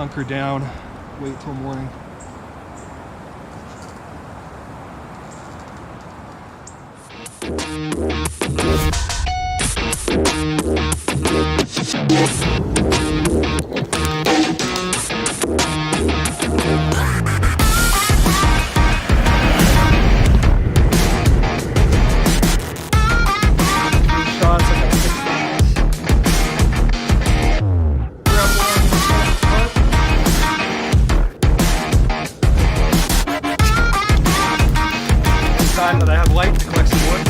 hunker down, wait till morning. That I have light to collect some wood.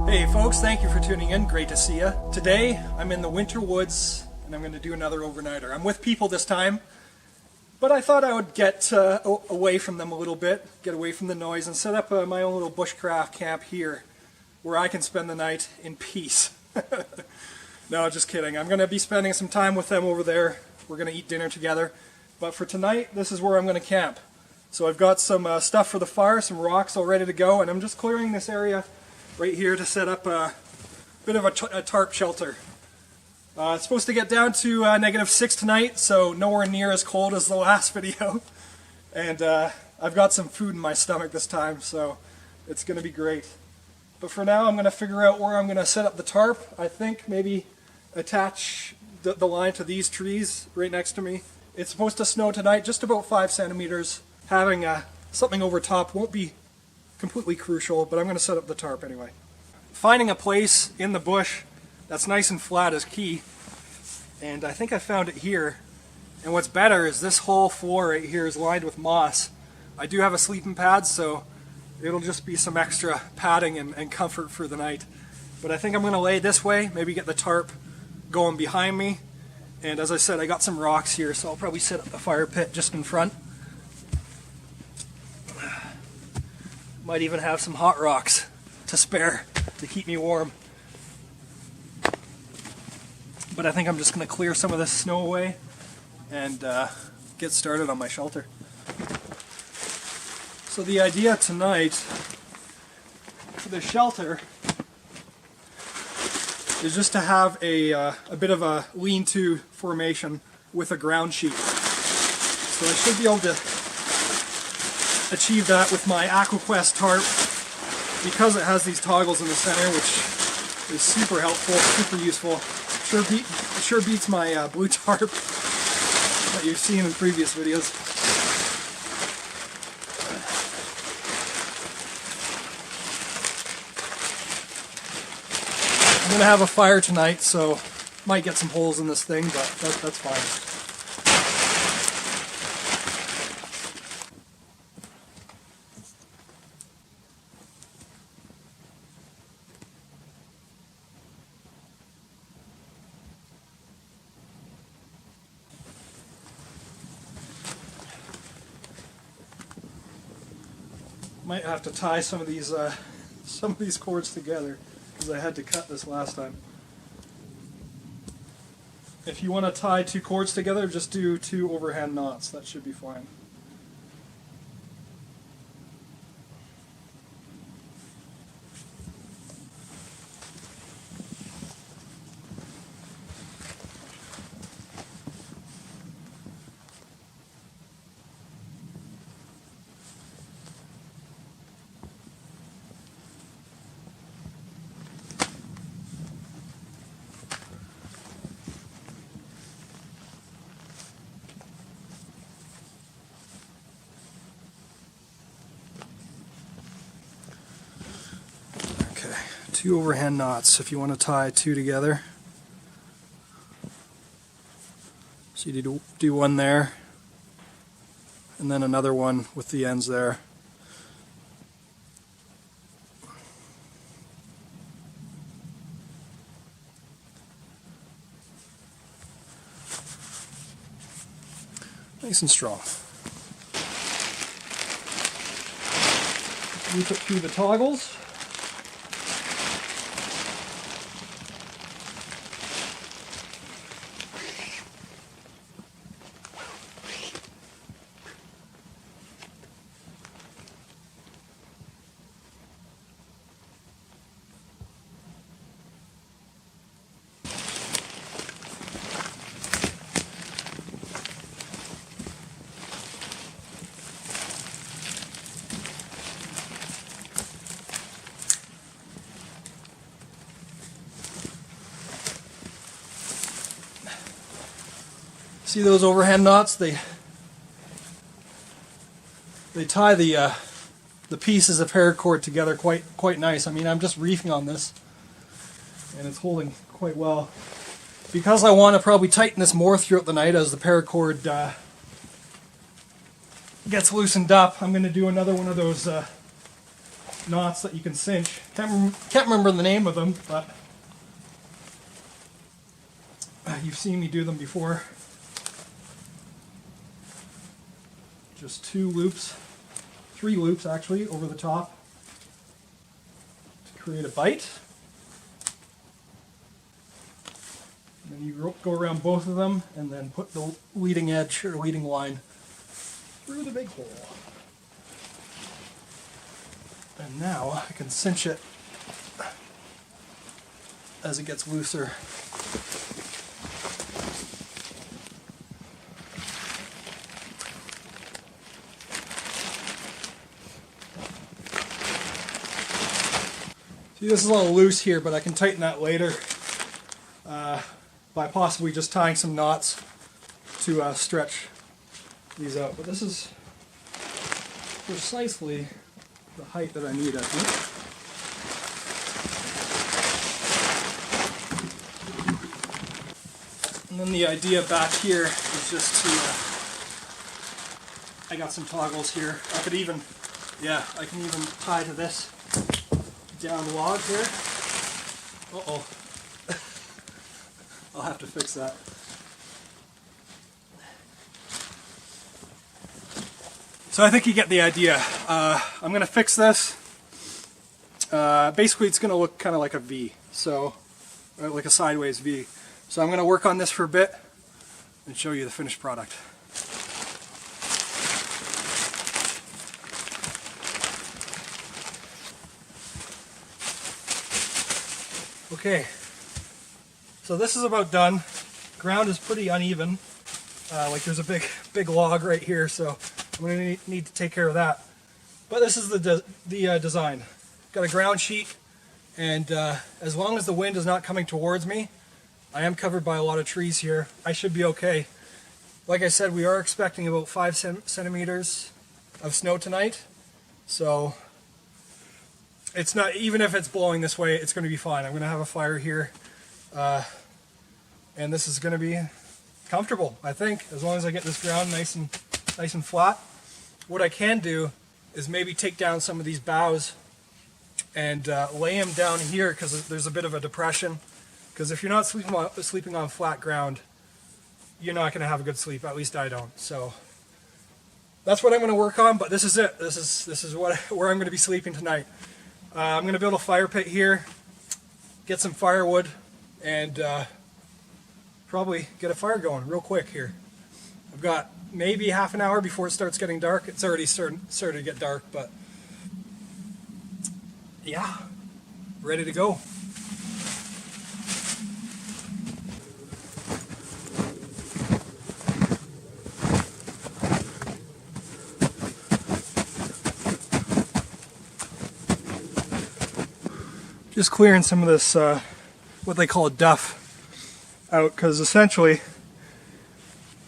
Hey folks, thank you for tuning in. Great to see you. Today I'm in the winter woods and I'm going to do another overnighter. I'm with people this time, but I thought I would get away from them a little bit, get away from the noise, and set up my own little bushcraft camp here where I can spend the night in peace. No, just kidding. I'm going to be spending some time with them over there. We're going to eat dinner together. But for tonight, this is where I'm going to camp. So I've got some stuff for the fire, some rocks all ready to go, and I'm just clearing this area right here to set up a bit of a tarp shelter. It's supposed to get down to -6 tonight, so nowhere near as cold as the last video. And I've got some food in my stomach this time, so it's going to be great. But for now, I'm going to figure out where I'm going to set up the tarp. I think maybe attach the line to these trees right next to me. It's supposed to snow tonight, just about 5 centimeters. Having something over top won't be completely crucial, but I'm going to set up the tarp anyway. Finding a place in the bush that's nice and flat is key, and I think I found it here. And what's better is this whole floor right here is lined with moss. I do have a sleeping pad, so it'll just be some extra padding and comfort for the night. But I think I'm going to lay this way, maybe get the tarp going behind me. And as I said, I got some rocks here, so I'll probably set up the fire pit just in front. Might even have some hot rocks to spare to keep me warm. But I think I'm just going to clear some of this snow away and get started on my shelter. So the idea tonight for the shelter is just to have a bit of a lean-to formation with a ground sheet. So I should be able to achieve that with my AquaQuest tarp, because it has these toggles in the center, which is super helpful, super useful. Sure beats my blue tarp that you've seen in previous videos. I'm going to have a fire tonight, so might get some holes in this thing, but that's fine. Might have to tie some of these cords together, because I had to cut this last time. If you want to tie 2 cords together, just do 2 overhand knots. That should be fine. 2 overhand knots if you want to tie 2 together. So you do one there, and then another one with the ends there. Nice and strong. Loop it through the toggles. See those overhand knots? They tie the pieces of paracord together quite nice. I mean, I'm just reefing on this, and it's holding quite well. Because I want to probably tighten this more throughout the night as the paracord gets loosened up, I'm going to do another one of those knots that you can cinch. Can't remember the name of them, but you've seen me do them before. Just 2 loops, 3 loops actually, over the top to create a bite. And then you go around both of them and then put the leading edge or leading line through the big hole. And now I can cinch it as it gets looser. See, this is a little loose here, but I can tighten that later by possibly just tying some knots to stretch these out. But this is precisely the height that I need, I think. And then the idea back here is just to, I got some toggles here. I can even tie to this down log here. Uh-oh. I'll have to fix that. So I think you get the idea. I'm going to fix this. Basically it's going to look kind of like a V, so like a sideways V. So I'm going to work on this for a bit and show you the finished product. Okay, so this is about done. Ground is pretty uneven. Like there's a big log right here, so I'm going to need to take care of that. But this is the design. Got a ground sheet, and as long as the wind is not coming towards me, I am covered by a lot of trees here. I should be okay. Like I said, we are expecting about 5 centimeters of snow tonight, so it's not, even if it's blowing this way, it's going to be fine. I'm going to have a fire here, and this is going to be comfortable, I think, as long as I get this ground nice and flat. What I can do is maybe take down some of these boughs and lay them down here, because there's a bit of a depression. Because if you're not sleeping on flat ground, you're not going to have a good sleep. At least I don't. So that's what I'm going to work on. But this is it. This is where I'm going to be sleeping tonight. I'm going to build a fire pit here, get some firewood, and probably get a fire going real quick here. I've got maybe half an hour before it starts getting dark. It's already started to get dark, but yeah, ready to go. Just clearing some of this, what they call a duff, out, because essentially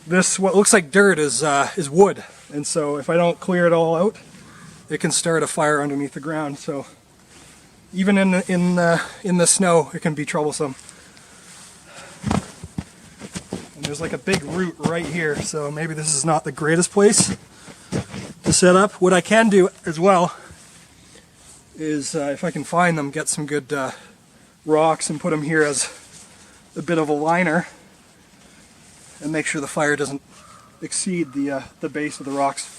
this, what looks like dirt, is wood, and so if I don't clear it all out, it can start a fire underneath the ground. So Even in the snow, it can be troublesome. And there's like a big root right here, so maybe this is not the greatest place to set up. What I can do as well is, if I can find them, get some good rocks and put them here as a bit of a liner, and make sure the fire doesn't exceed the base of the rocks.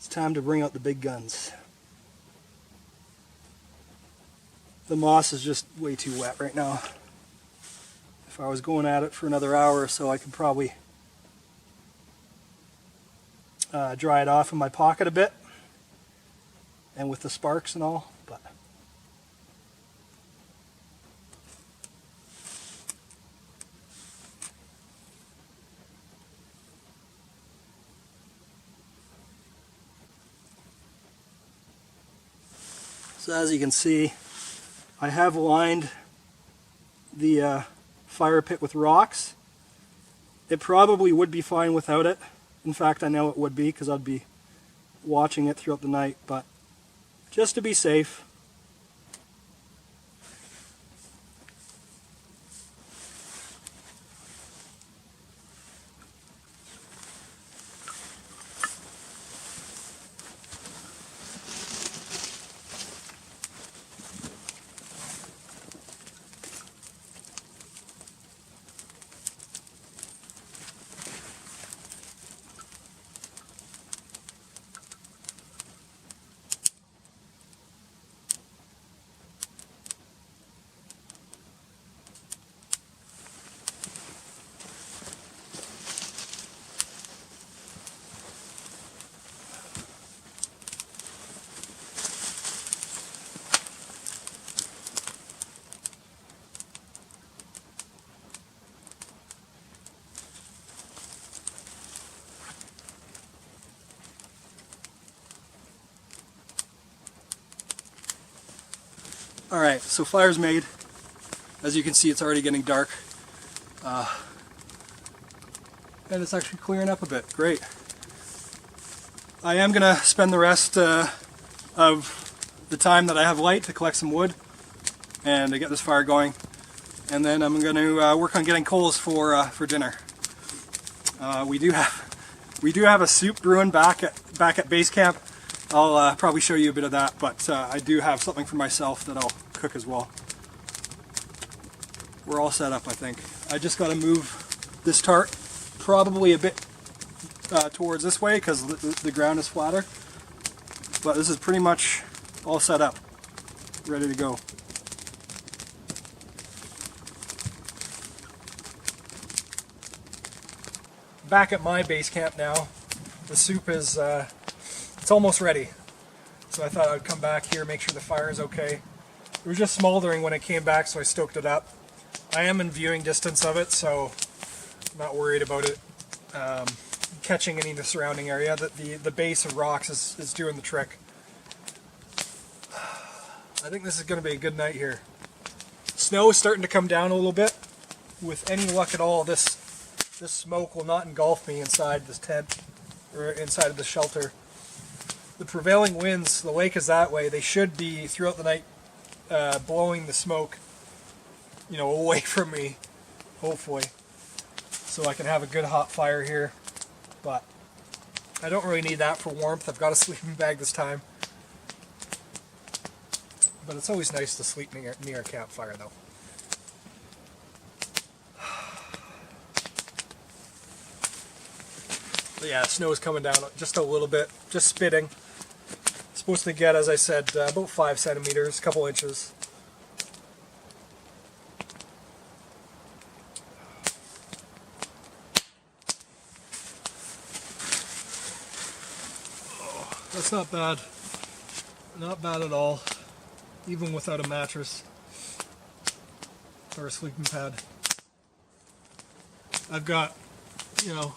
It's time to bring out the big guns. The moss is just way too wet right now. If I was going at it for another hour or so, I could probably dry it off in my pocket a bit, and with the sparks and all, but so as you can see, I have lined the fire pit with rocks. It probably would be fine without it. In fact, I know it would be, because I'd be watching it throughout the night, but just to be safe. Alright, so fire's made. As you can see, it's already getting dark. And it's actually clearing up a bit. Great. I am going to spend the rest of the time that I have light to collect some wood and to get this fire going. And then I'm going to work on getting coals for dinner. We do have a soup brewing back at base camp. I'll probably show you a bit of that, but I do have something for myself that I'll cook as well. We're all set up, I think. I just got to move this tart probably a bit towards this way because the ground is flatter. But this is pretty much all set up, ready to go. Back at my base camp now. The soup is it's almost ready. So I thought I'd come back here, make sure the fire is okay. It was just smoldering when it came back, so I stoked it up. I am in viewing distance of it, so I'm not worried about it catching any of the surrounding area. The base of rocks is doing the trick. I think this is going to be a good night here. Snow is starting to come down a little bit. With any luck at all, this smoke will not engulf me inside this tent or inside of the shelter. The prevailing winds, the lake is that way, they should be throughout the night blowing the smoke, you know, away from me, hopefully, so I can have a good hot fire here. But I don't really need that for warmth. I've got a sleeping bag this time. But it's always nice to sleep near a campfire, though. But yeah, snow is coming down just a little bit, just spitting. Supposed to get, as I said, about 5 centimeters, a couple inches. That's not bad. Not bad at all, even without a mattress or a sleeping pad. I've got, you know,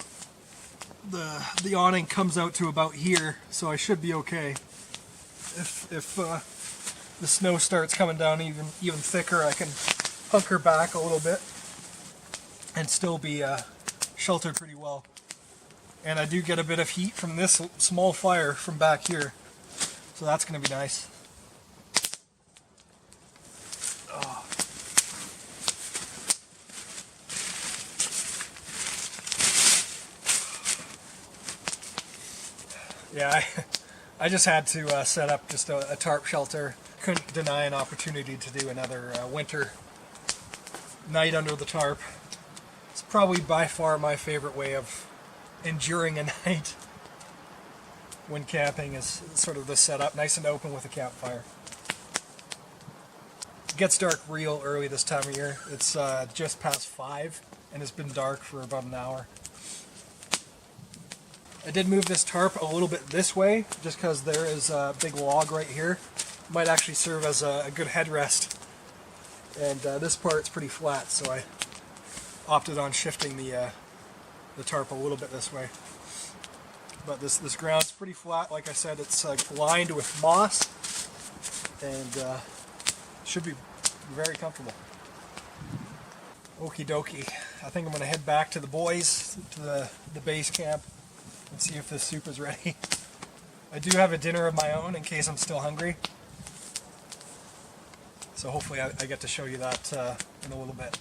the awning comes out to about here, so I should be okay. If the snow starts coming down even thicker, I can hunker back a little bit and still be sheltered pretty well. And I do get a bit of heat from this small fire from back here, so that's going to be nice. Oh. Yeah, I just had to set up just a tarp shelter. Couldn't deny an opportunity to do another winter night under the tarp. It's probably by far my favorite way of enduring a night when camping, is sort of the setup, nice and open with a campfire. It gets dark real early this time of year. It's just past 5 and it's been dark for about an hour. I did move this tarp a little bit this way just because there is a big log right here. Might actually serve as a good headrest. And this part's pretty flat, so I opted on shifting the tarp a little bit this way. But this ground's pretty flat. Like I said, it's lined with moss and should be very comfortable. Okie dokie. I think I'm going to head back to the boys, to the base camp, and see if this soup is ready. I do have a dinner of my own in case I'm still hungry. So hopefully I get to show you that in a little bit.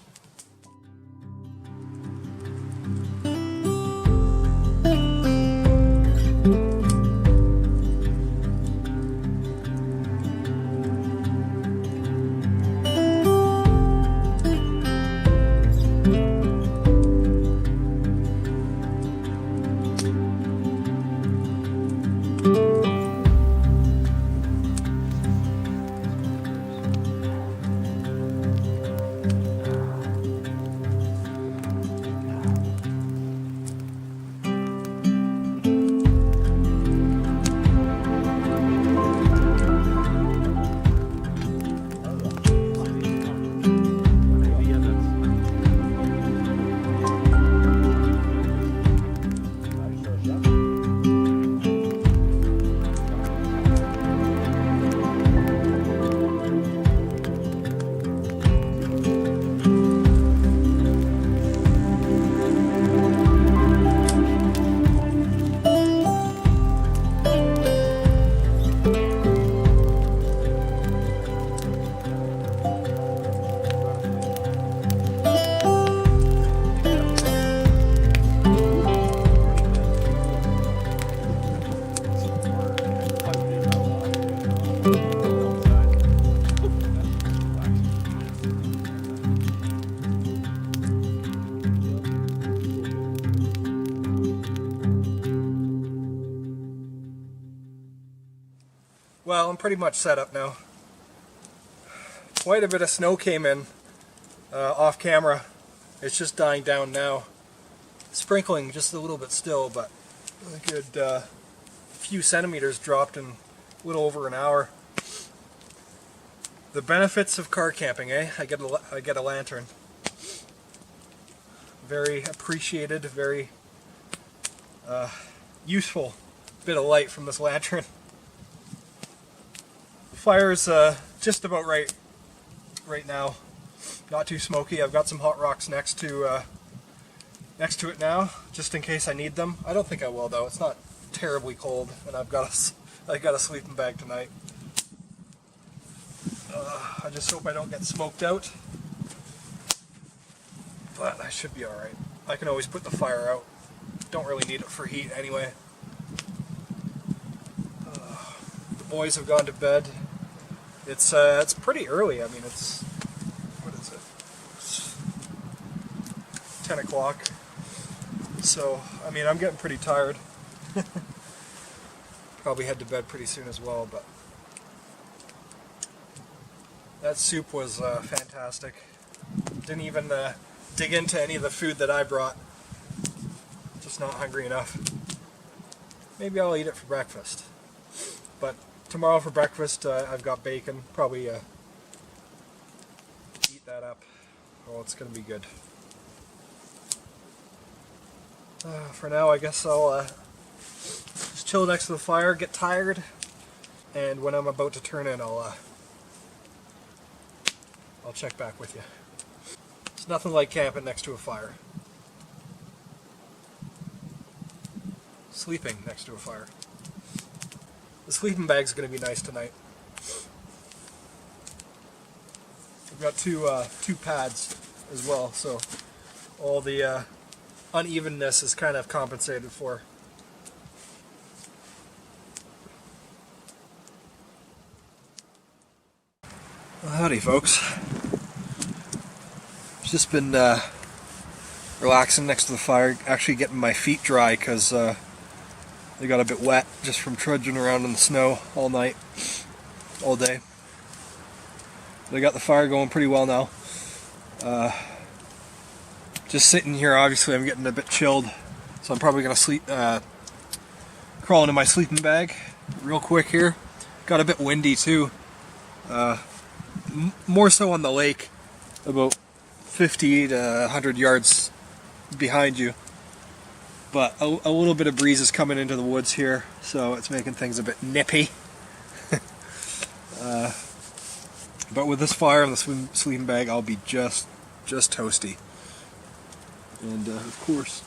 Well, I'm pretty much set up now. Quite a bit of snow came in off camera. It's just dying down now. Sprinkling just a little bit still, but a good few centimeters dropped in a little over an hour. The benefits of car camping, eh? I get a lantern. Very appreciated, very useful bit of light from this lantern. Fire's just about right now. Not too smoky. I've got some hot rocks next to it now, just in case I need them. I don't think I will though. It's not terribly cold, and I got a sleeping bag tonight. I just hope I don't get smoked out, but I should be all right. I can always put the fire out. Don't really need it for heat anyway. The boys have gone to bed. It's pretty early. I mean, what is it? It's 10 o'clock. So, I mean, I'm getting pretty tired. Probably head to bed pretty soon as well, but that soup was fantastic. Didn't even dig into any of the food that I brought. Just not hungry enough. Maybe I'll eat it for breakfast. But tomorrow for breakfast, I've got bacon. Probably eat that up. Oh, it's going to be good. For now, I guess I'll just chill next to the fire, get tired, and when I'm about to turn in, I'll check back with you. It's nothing like camping next to a fire. Sleeping next to a fire. The sleeping bag's going to be nice tonight. I've got two pads as well, so all the unevenness is kind of compensated for. Well, howdy folks. I've just been relaxing next to the fire, actually getting my feet dry because they got a bit wet just from trudging around in the snow all night, all day. They got the fire going pretty well now. Just sitting here, obviously I'm getting a bit chilled, so I'm probably going to sleep, crawl into my sleeping bag real quick here. Got a bit windy too, more so on the lake, about 50 to 100 yards behind you. But a little bit of breeze is coming into the woods here, so it's making things a bit nippy. But with this fire and the sleeping bag, I'll be just toasty. And of course,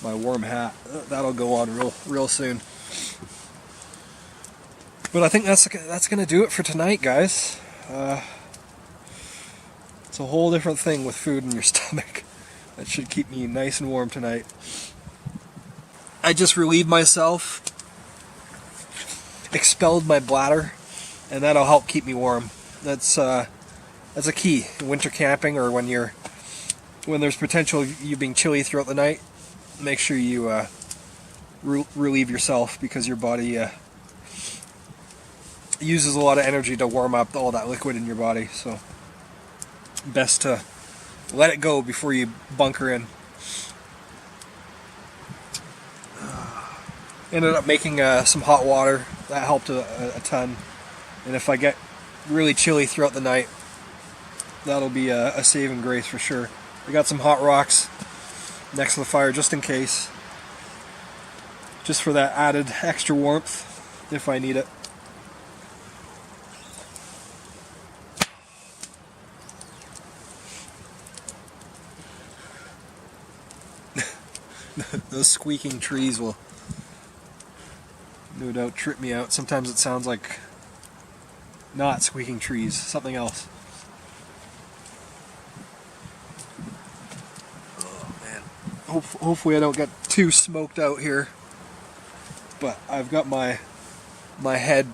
my warm hat, that'll go on real soon. But I think that's gonna do it for tonight, guys. It's a whole different thing with food in your stomach. That should keep me nice and warm tonight. I just relieved myself, expelled my bladder, and that'll help keep me warm. That's a key in winter camping, or when there's potential you being chilly throughout the night. Make sure you relieve yourself, because your body uses a lot of energy to warm up all that liquid in your body. So best to let it go before you bunker in. Ended up making some hot water. That helped a ton. And if I get really chilly throughout the night, that'll be a saving grace for sure. I got some hot rocks next to the fire just in case. Just for that added extra warmth if I need it. Those squeaking trees will no doubt trip me out. Sometimes it sounds like not squeaking trees, something else. Oh man. Hopefully I don't get too smoked out here. But I've got my head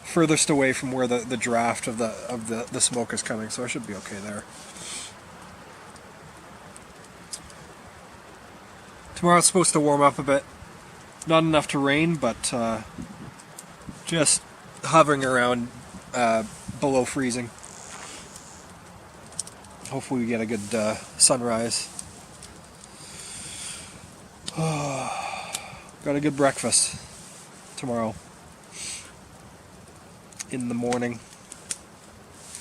furthest away from where the draft of the smoke is coming, so I should be okay there. Tomorrow it's supposed to warm up a bit. Not enough to rain, but just hovering around below freezing. Hopefully we get a good sunrise. Got a good breakfast tomorrow in the morning,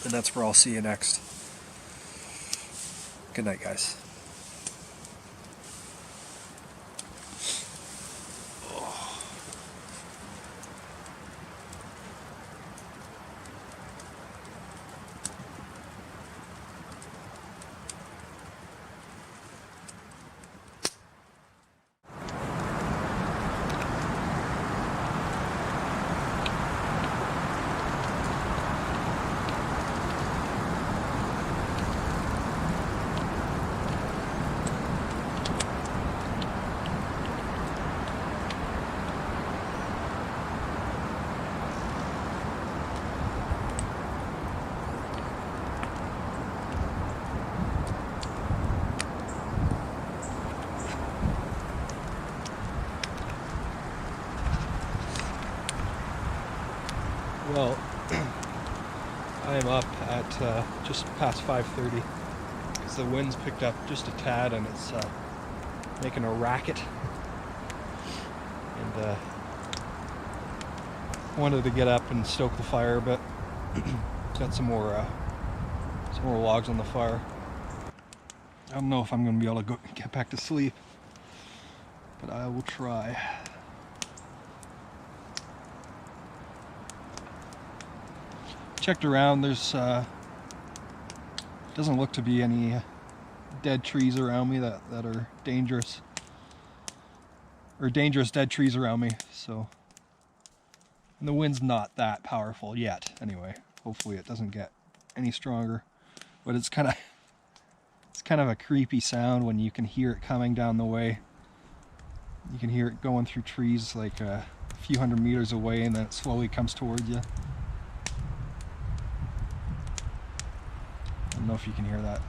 and that's where I'll see you next. Good night, guys. Well, I am up at just past 5:30 because the wind's picked up just a tad and it's making a racket. wanted to get up and stoke the fire a bit. Got some more logs on the fire. I don't know if I'm going to be able to get back to sleep, but I will try. Checked around, there's doesn't look to be any dead trees around me that are dangerous, or dangerous dead trees around me, so, and the wind's not that powerful yet anyway. Hopefully it doesn't get any stronger, but it's kind of a creepy sound when you can hear it coming down the way. You can hear it going through trees like a few hundred meters away, and then it slowly comes towards you. I don't know if you can hear that.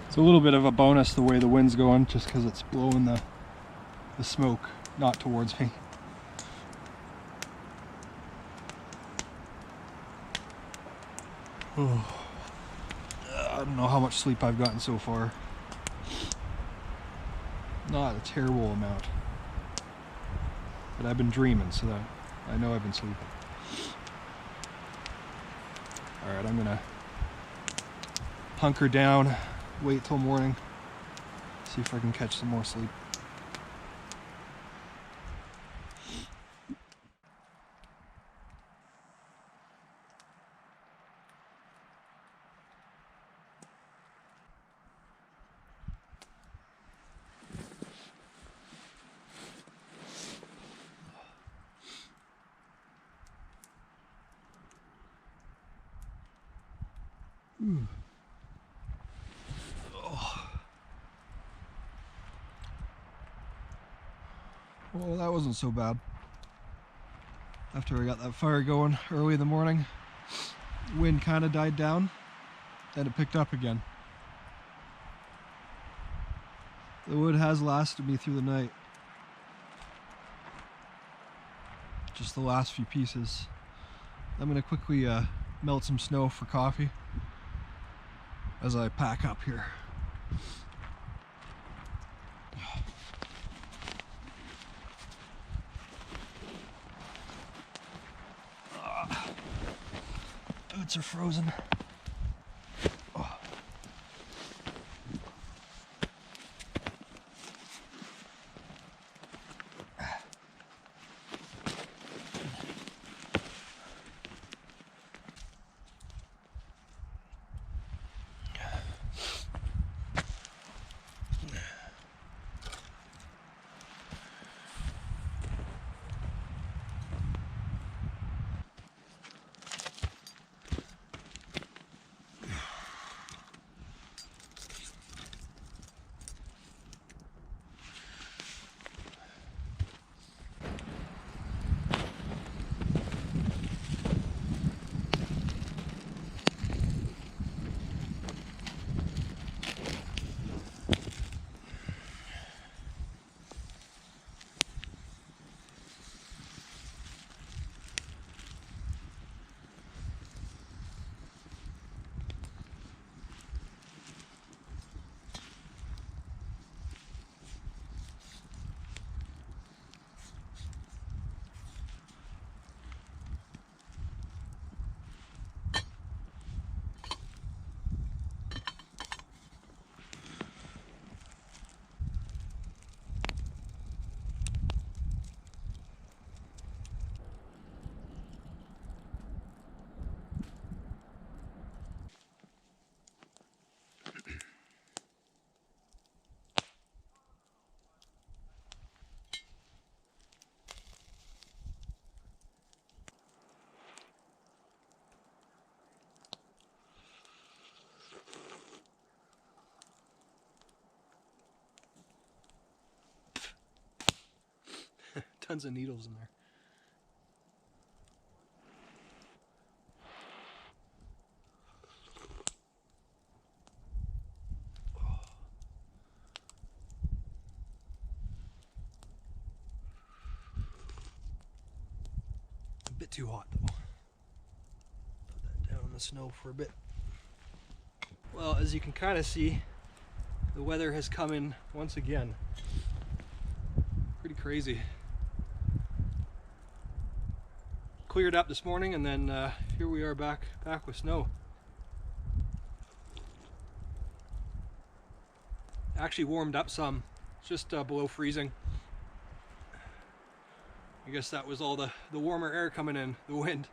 It's a little bit of a bonus the way the wind's going, just because it's blowing the smoke not towards me. Oh. I don't know how much sleep I've gotten so far. Not a terrible amount. But I've been dreaming, so that I know I've been sleeping. Alright, I'm gonna hunker down, wait till morning, see if I can catch some more sleep. Well, that wasn't so bad. After I got that fire going early in the morning, wind kind of died down, then it picked up again. The wood has lasted me through the night. Just the last few pieces. I'm going to quickly melt some snow for coffee as I pack up here. Boots are frozen. Oh. Tons of needles in there. A bit too hot though. Put that down in the snow for a bit. Well, as you can kind of see, the weather has come in once again. Pretty crazy. Cleared up this morning, and then here we are back with snow. Actually warmed up some. It's just below freezing. I guess that was all the warmer air coming in, the wind.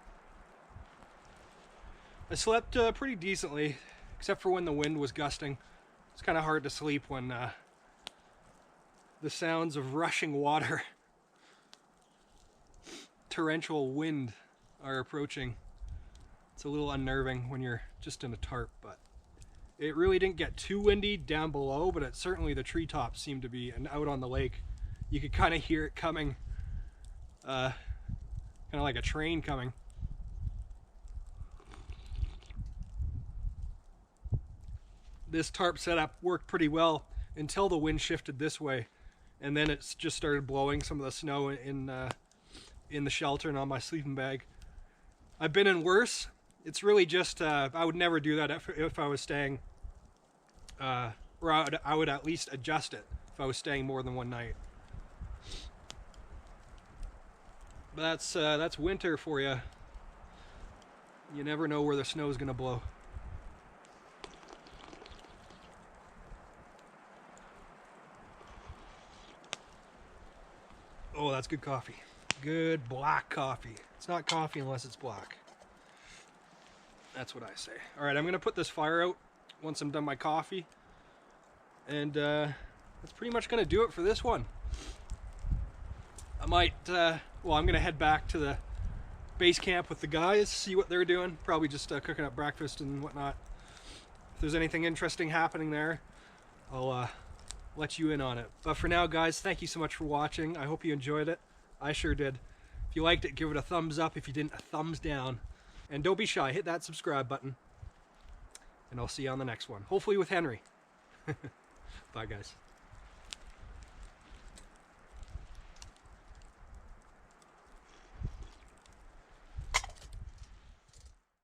I slept pretty decently, except for when the wind was gusting. It's kind of hard to sleep when the sounds of rushing water, torrential wind are approaching. It's a little unnerving when you're just in a tarp, but it really didn't get too windy down below, but certainly the treetops seemed to be, and out on the lake, you could kind of hear it coming, kind of like a train coming. This tarp setup worked pretty well until the wind shifted this way, and then it's just started blowing some of the snow in the shelter and on my sleeping bag. I've been in worse. It's really just I would never do that if I was staying, or I would at least adjust it if I was staying more than one night. But that's winter for you. You never know where the snow is going to blow. Oh, that's good coffee. Good black coffee. It's not coffee unless it's black. That's what I say. All right, I'm going to put this fire out once I'm done my coffee. And that's pretty much going to do it for this one. I might, well, I'm going to head back to the base camp with the guys, see what they're doing. Probably just cooking up breakfast and whatnot. If there's anything interesting happening there, I'll let you in on it. But for now, guys, thank you so much for watching. I hope you enjoyed it. I sure did. If you liked it, give it a thumbs up. If you didn't, a thumbs down. And don't be shy, hit that subscribe button. And I'll see you on the next one. Hopefully with Henry. Bye, guys.